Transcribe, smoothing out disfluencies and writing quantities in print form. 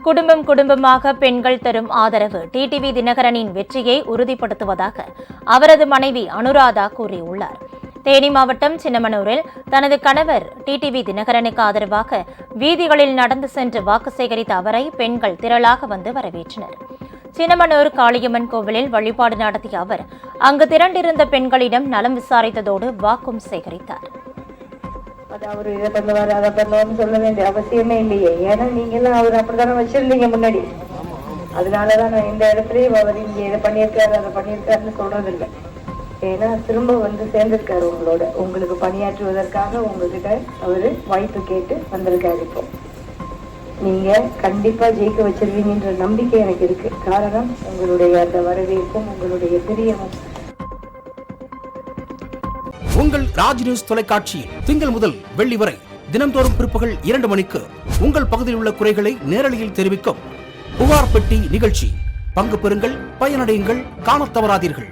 குடும்பம் குடும்பமாக பெண்கள் தரும் ஆதரவு டிடிவி தினகரனின் வெற்றியை உறுதிப்படுத்துவதாக அவரது மனைவி அனுராதா கூறியுள்ளார். தேனி மாவட்டம் சின்னமனூரில் தனது கணவர் டிடிவி தினகரனுக்கு ஆதரவாக வீதிகளில் நடந்து சென்று வாக்கு சேகரித்த அவரை பெண்கள் திரளாக வந்து வரவேற்றனர். சின்னமனூர் காளியம்மன் கோவிலில் வழிபாடு நடத்திய அவர் அங்கு திரண்டிருந்த பெண்களிடம் நலம் விசாரித்ததோடு வாக்கும் சேகரித்தார். அவரு இதை பண்ணுவாரு அதை பண்ணுவாருன்னு சொல்ல வேண்டிய அவசியமே இல்லையே. ஏன்னா நீங்க எல்லாம் அவர் அப்படித்தானே வச்சிருந்தீங்க முன்னாடி. அதனாலதான் நான் இந்த இடத்துலயும் அவர் இங்க இதை பண்ணியிருக்காரு அதை பண்ணியிருக்காருன்னு சொல்றது இல்லை. ஏன்னா திரும்ப வந்து சேர்ந்திருக்காரு உங்களோட, உங்களுக்கு பணியாற்றுவதற்காக உங்ககிட்ட அவரு வாய்ப்பு கேட்டு வந்திருக்காரு. இப்போ நீங்க கண்டிப்பா ஜெயிக்க வச்சிருவீங்கன்ற நம்பிக்கை எனக்கு இருக்கு. காரணம் உங்களுடைய அந்த வரவேற்பும் உங்களுடைய பிரியமும். உங்கள் ராஜ் நியூஸ் தொலைக்காட்சியில் திங்கள் முதல் வெள்ளி வரை தினந்தோறும் பிற்பகல் 2 மணிக்கு உங்கள் பகுதியில் உள்ள குறைகளை நேரலையில் தெரிவிக்கும் புகார் பெட்டி நிகழ்ச்சி. பங்கு பெறுங்கள், பயனடையுங்கள், காணத் தவறாதீர்கள்.